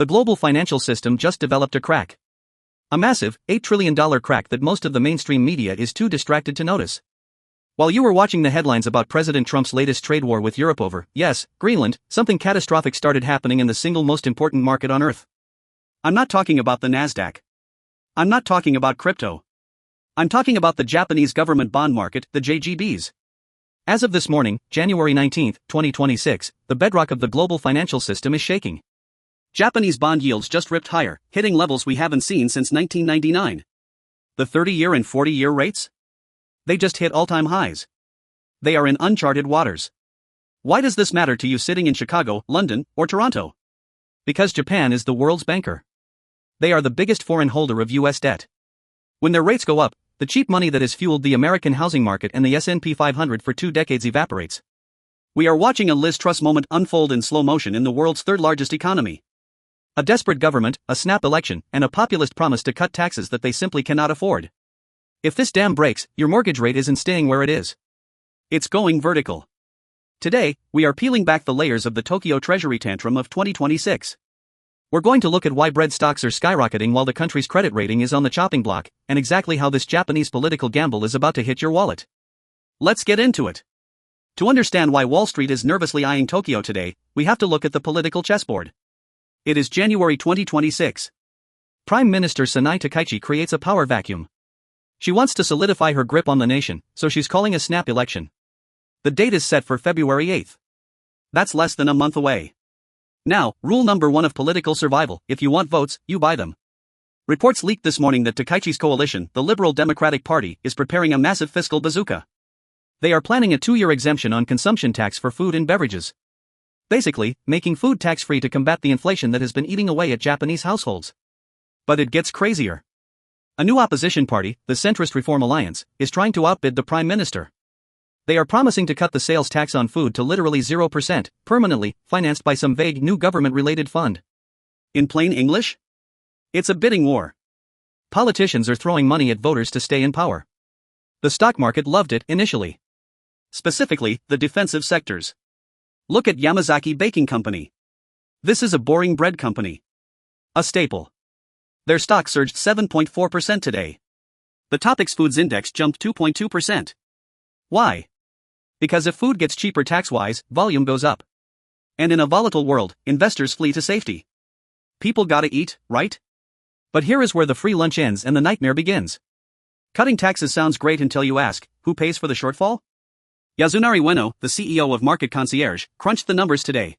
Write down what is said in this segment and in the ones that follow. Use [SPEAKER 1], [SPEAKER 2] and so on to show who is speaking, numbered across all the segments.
[SPEAKER 1] The global financial system just developed a crack. A massive, $8 trillion crack that most of the mainstream media is too distracted to notice. While you were watching the headlines about President Trump's latest trade war with Europe over, yes, Greenland, something catastrophic started happening in the single most important market on Earth. I'm not talking about the Nasdaq. I'm not talking about crypto. I'm talking about the Japanese government bond market, the JGBs. As of this morning, January 19, 2026, the bedrock of the global financial system is shaking. Japanese bond yields just ripped higher, hitting levels we haven't seen since 1999. The 30-year and 40-year rates? They just hit all-time highs. They are in uncharted waters. Why does this matter to you sitting in Chicago, London, or Toronto? Because Japan is the world's banker. They are the biggest foreign holder of US debt. When their rates go up, the cheap money that has fueled the American housing market and the S&P 500 for 2 decades evaporates. We are watching a Liz Truss moment unfold in slow motion in the world's third-largest economy. A desperate government, a snap election, and a populist promise to cut taxes that they simply cannot afford. If this dam breaks, your mortgage rate isn't staying where it is. It's going vertical. Today, we are peeling back the layers of the Tokyo Treasury tantrum of 2026. We're going to look at why bread stocks are skyrocketing while the country's credit rating is on the chopping block, and exactly how this Japanese political gamble is about to hit your wallet. Let's get into it. To understand why Wall Street is nervously eyeing Tokyo today, we have to look at the political chessboard. It is January 2026. Prime Minister Sanai Takaichi creates a power vacuum. She wants to solidify her grip on the nation, so she's calling a snap election. The date is set for February 8th. That's less than a month away. Now, rule number 1 of political survival: if you want votes, you buy them. Reports leaked this morning that Takaichi's coalition, the Liberal Democratic Party, is preparing a massive fiscal bazooka. They are planning a 2-year exemption on consumption tax for food and beverages. Basically, making food tax-free to combat the inflation that has been eating away at Japanese households. But it gets crazier. A new opposition party, the Centrist Reform Alliance, is trying to outbid the Prime Minister. They are promising to cut the sales tax on food to literally 0%, permanently, financed by some vague new government-related fund. In plain English? It's a bidding war. Politicians are throwing money at voters to stay in power. The stock market loved it initially. Specifically, the defensive sectors. Look at Yamazaki Baking Company. This is a boring bread company. A staple. Their stock surged 7.4% today. The Topix Foods Index jumped 2.2%. Why? Because if food gets cheaper tax-wise, volume goes up. And in a volatile world, investors flee to safety. People gotta eat, right? But here is where the free lunch ends and the nightmare begins. Cutting taxes sounds great until you ask, who pays for the shortfall? Yasunari Ueno, the CEO of Market Concierge, crunched the numbers today.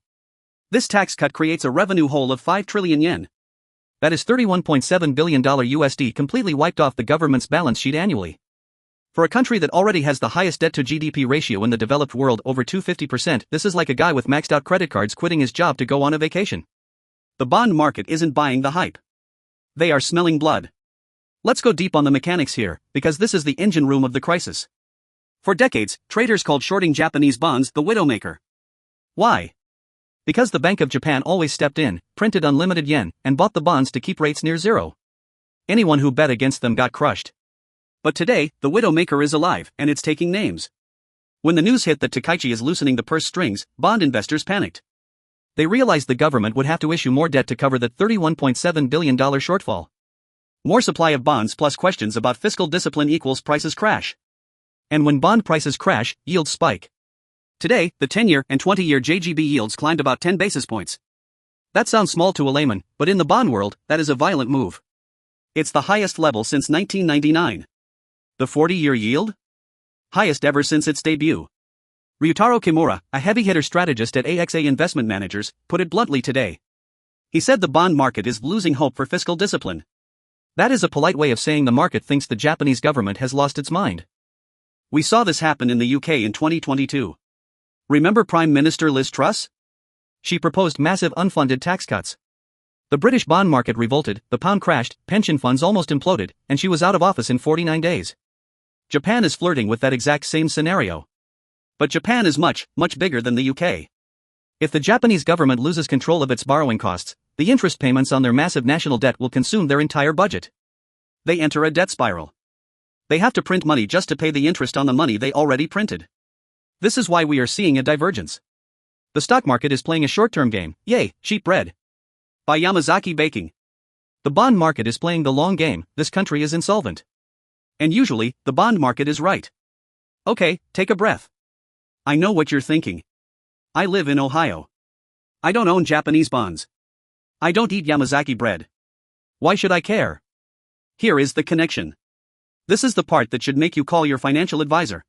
[SPEAKER 1] This tax cut creates a revenue hole of 5 trillion yen. That is $31.7 billion USD completely wiped off the government's balance sheet annually. For a country that already has the highest debt-to-GDP ratio in the developed world, over 250%, this is like a guy with maxed-out credit cards quitting his job to go on a vacation. The bond market isn't buying the hype. They are smelling blood. Let's go deep on the mechanics here, because this is the engine room of the crisis. For decades, traders called shorting Japanese bonds the widowmaker. Why? Because the Bank of Japan always stepped in, printed unlimited yen, and bought the bonds to keep rates near zero. Anyone who bet against them got crushed. But today, the widowmaker is alive, and it's taking names. When the news hit that Takaichi is loosening the purse strings, bond investors panicked. They realized the government would have to issue more debt to cover that $31.7 billion shortfall. More supply of bonds plus questions about fiscal discipline equals prices crash. And when bond prices crash, yields spike. Today, the 10-year and 20-year JGB yields climbed about 10 basis points. That sounds small to a layman, but in the bond world, that is a violent move. It's the highest level since 1999. The 40-year yield? Highest ever since its debut. Ryutaro Kimura, a heavy-hitter strategist at AXA Investment Managers, put it bluntly today. He said the bond market is losing hope for fiscal discipline. That is a polite way of saying the market thinks the Japanese government has lost its mind. We saw this happen in the UK in 2022. Remember Prime Minister Liz Truss? She proposed massive unfunded tax cuts. The British bond market revolted, the pound crashed, pension funds almost imploded, and she was out of office in 49 days. Japan is flirting with that exact same scenario. But Japan is much, much bigger than the UK. If the Japanese government loses control of its borrowing costs, the interest payments on their massive national debt will consume their entire budget. They enter a debt spiral. They have to print money just to pay the interest on the money they already printed. This is why we are seeing a divergence. The stock market is playing a short-term game, yay, cheap bread. By Yamazaki Baking. The bond market is playing the long game, this country is insolvent. And usually, the bond market is right. Okay, take a breath. I know what you're thinking. I live in Ohio. I don't own Japanese bonds. I don't eat Yamazaki bread. Why should I care? Here is the connection. This is the part that should make you call your financial advisor.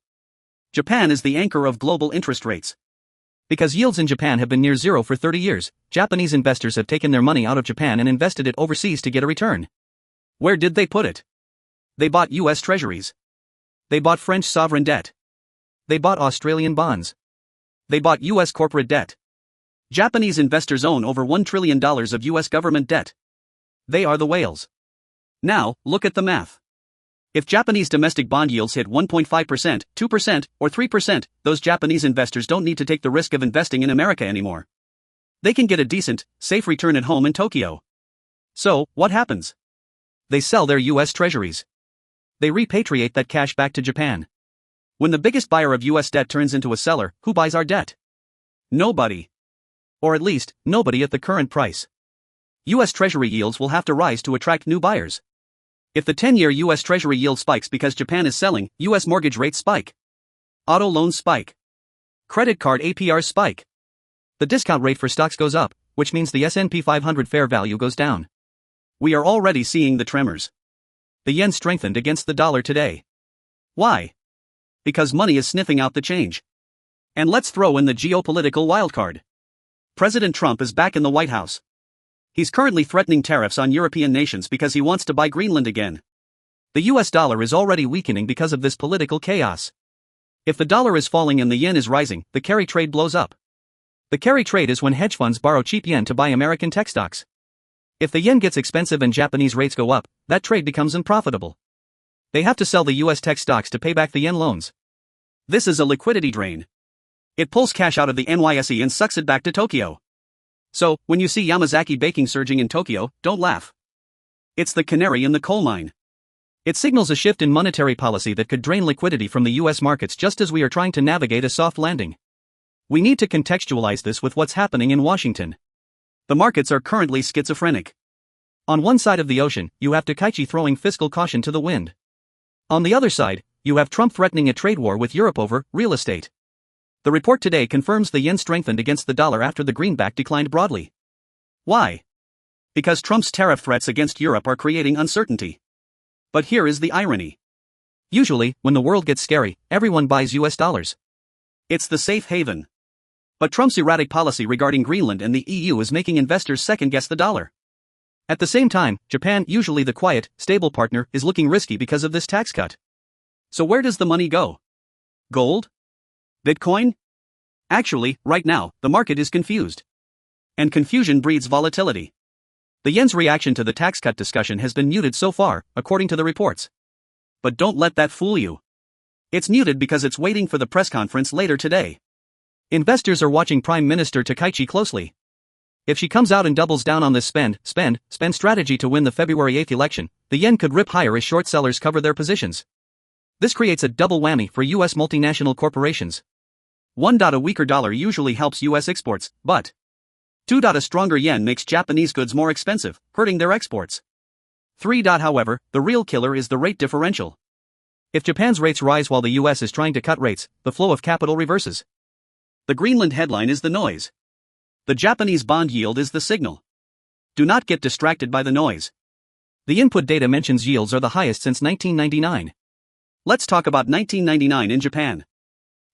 [SPEAKER 1] Japan is the anchor of global interest rates. Because yields in Japan have been near zero for 30 years, Japanese investors have taken their money out of Japan and invested it overseas to get a return. Where did they put it? They bought US treasuries. They bought French sovereign debt. They bought Australian bonds. They bought US corporate debt. Japanese investors own over $1 trillion of US government debt. They are the whales. Now, look at the math. If Japanese domestic bond yields hit 1.5%, 2%, or 3%, those Japanese investors don't need to take the risk of investing in America anymore. They can get a decent, safe return at home in Tokyo. So, what happens? They sell their US treasuries. They repatriate that cash back to Japan. When the biggest buyer of US debt turns into a seller, who buys our debt? Nobody. Or at least, nobody at the current price. US Treasury yields will have to rise to attract new buyers. If the 10-year US Treasury yield spikes because Japan is selling, US mortgage rates spike. Auto loans spike. Credit card APRs spike. The discount rate for stocks goes up, which means the S&P 500 fair value goes down. We are already seeing the tremors. The yen strengthened against the dollar today. Why? Because money is sniffing out the change. And let's throw in the geopolitical wildcard. President Trump is back in the White House. He's currently threatening tariffs on European nations because he wants to buy Greenland again. The US dollar is already weakening because of this political chaos. If the dollar is falling and the yen is rising, the carry trade blows up. The carry trade is when hedge funds borrow cheap yen to buy American tech stocks. If the yen gets expensive and Japanese rates go up, that trade becomes unprofitable. They have to sell the US tech stocks to pay back the yen loans. This is a liquidity drain. It pulls cash out of the NYSE and sucks it back to Tokyo. So, when you see Yamazaki Baking surging in Tokyo, don't laugh. It's the canary in the coal mine. It signals a shift in monetary policy that could drain liquidity from the US markets just as we are trying to navigate a soft landing. We need to contextualize this with what's happening in Washington. The markets are currently schizophrenic. On one side of the ocean, you have Takaichi throwing fiscal caution to the wind. On the other side, you have Trump threatening a trade war with Europe over real estate. The report today confirms the yen strengthened against the dollar after the greenback declined broadly. Why? Because Trump's tariff threats against Europe are creating uncertainty. But here is the irony. Usually, when the world gets scary, everyone buys US dollars. It's the safe haven. But Trump's erratic policy regarding Greenland and the EU is making investors second-guess the dollar. At the same time, Japan, usually the quiet, stable partner, is looking risky because of this tax cut. So where does the money go? Gold? Bitcoin? Actually, right now, the market is confused. And confusion breeds volatility. The yen's reaction to the tax cut discussion has been muted so far, according to the reports. But don't let that fool you. It's muted because it's waiting for the press conference later today. Investors are watching Prime Minister Takaichi closely. If she comes out and doubles down on this spend strategy to win the February 8th election, the yen could rip higher as short sellers cover their positions. This creates a double whammy for US multinational corporations. 1. A weaker dollar usually helps US exports, but 2. A stronger yen makes Japanese goods more expensive, hurting their exports. 3. However, the real killer is the rate differential. If Japan's rates rise while the US is trying to cut rates, the flow of capital reverses. The Greenland headline is the noise. The Japanese bond yield is the signal. Do not get distracted by the noise. The input data mentions yields are the highest since 1999. Let's talk about 1999 in Japan.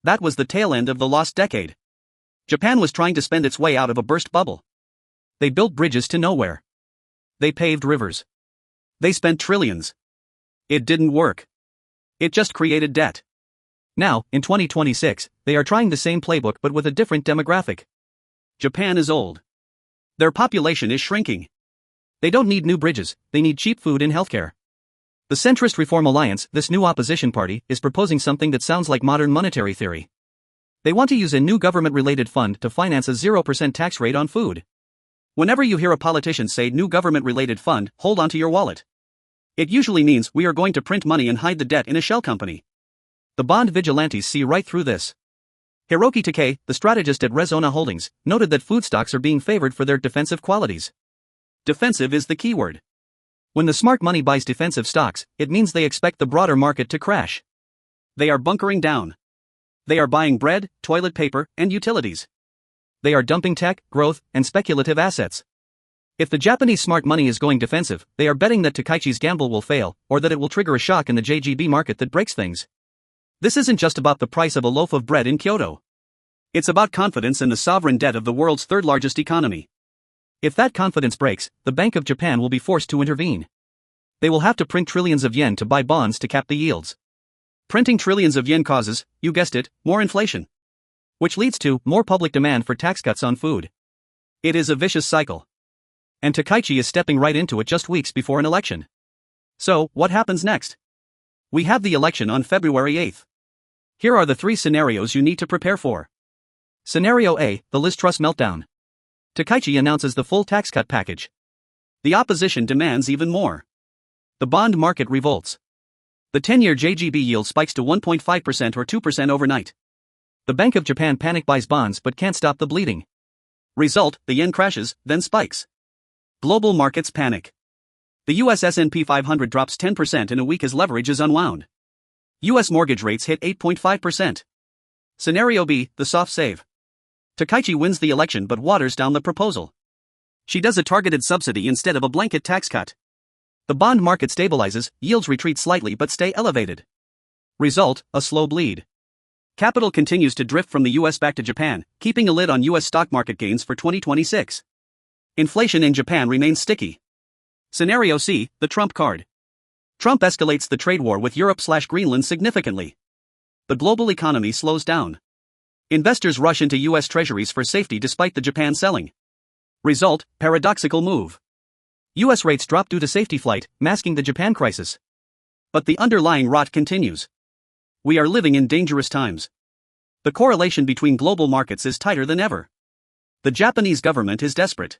[SPEAKER 1] That was the tail end of the lost decade. Japan was trying to spend its way out of a burst bubble. They built bridges to nowhere. They paved rivers. They spent trillions. It didn't work. It just created debt. Now, in 2026, they are trying the same playbook but with a different demographic. Japan is old. Their population is shrinking. They don't need new bridges, they need cheap food and healthcare. The Centrist Reform Alliance, this new opposition party, is proposing something that sounds like modern monetary theory. They want to use a new government-related fund to finance a 0% tax rate on food. Whenever you hear a politician say new government-related fund, hold onto your wallet. It usually means we are going to print money and hide the debt in a shell company. The bond vigilantes see right through this. Hiroki Takei, the strategist at Resona Holdings, noted that food stocks are being favored for their defensive qualities. Defensive is the keyword. When the smart money buys defensive stocks, it means they expect the broader market to crash. They are bunkering down. They are buying bread, toilet paper, and utilities. They are dumping tech, growth, and speculative assets. If the Japanese smart money is going defensive, they are betting that Takaichi's gamble will fail, or that it will trigger a shock in the JGB market that breaks things. This isn't just about the price of a loaf of bread in Kyoto. It's about confidence in the sovereign debt of the world's third largest economy. If that confidence breaks, the Bank of Japan will be forced to intervene. They will have to print trillions of yen to buy bonds to cap the yields. Printing trillions of yen causes, you guessed it, more inflation. Which leads to more public demand for tax cuts on food. It is a vicious cycle. And Takaichi is stepping right into it just weeks before an election. So, what happens next? We have the election on February 8th. Here are the 3 scenarios you need to prepare for. Scenario A, the Liz Truss meltdown. Takaichi announces the full tax cut package. The opposition demands even more. The bond market revolts. The 10-year JGB yield spikes to 1.5% or 2% overnight. The Bank of Japan panic buys bonds but can't stop the bleeding. Result, the yen crashes, then spikes. Global markets panic. The US S&P 500 drops 10% in a week as leverage is unwound. US mortgage rates hit 8.5%. Scenario B, the soft save. Takaichi wins the election but waters down the proposal. She does a targeted subsidy instead of a blanket tax cut. The bond market stabilizes, yields retreat slightly but stay elevated. Result, a slow bleed. Capital continues to drift from the US back to Japan, keeping a lid on US stock market gains for 2026. Inflation in Japan remains sticky. Scenario C, the Trump card. Trump escalates the trade war with Europe/Greenland significantly. The global economy slows down. Investors rush into US treasuries for safety despite the Japan selling. Result, paradoxical move. US rates drop due to safety flight, masking the Japan crisis. But the underlying rot continues. We are living in dangerous times. The correlation between global markets is tighter than ever. The Japanese government is desperate.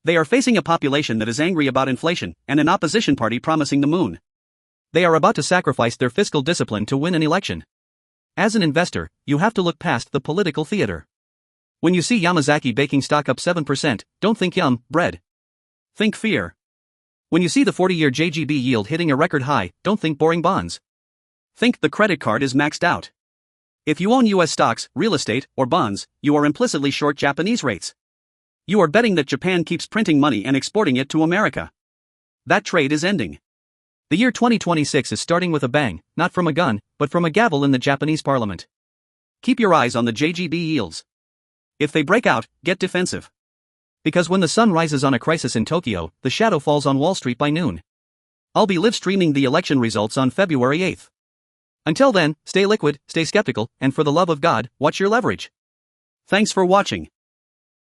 [SPEAKER 1] They are facing a population that is angry about inflation, and an opposition party promising the moon. They are about to sacrifice their fiscal discipline to win an election. As an investor, you have to look past the political theater. When you see Yamazaki baking stock up 7%, don't think yum, bread. Think fear. When you see the 40-year JGB yield hitting a record high, don't think boring bonds. Think the credit card is maxed out. If you own US stocks, real estate, or bonds, you are implicitly short Japanese rates. You are betting that Japan keeps printing money and exporting it to America. That trade is ending. The year 2026 is starting with a bang, not from a gun, but from a gavel in the Japanese parliament. Keep your eyes on the JGB yields. If they break out, get defensive. Because when the sun rises on a crisis in Tokyo, the shadow falls on Wall Street by noon. I'll be live streaming the election results on February 8th. Until then, stay liquid, stay skeptical, and for the love of God, watch your leverage. Thanks for watching.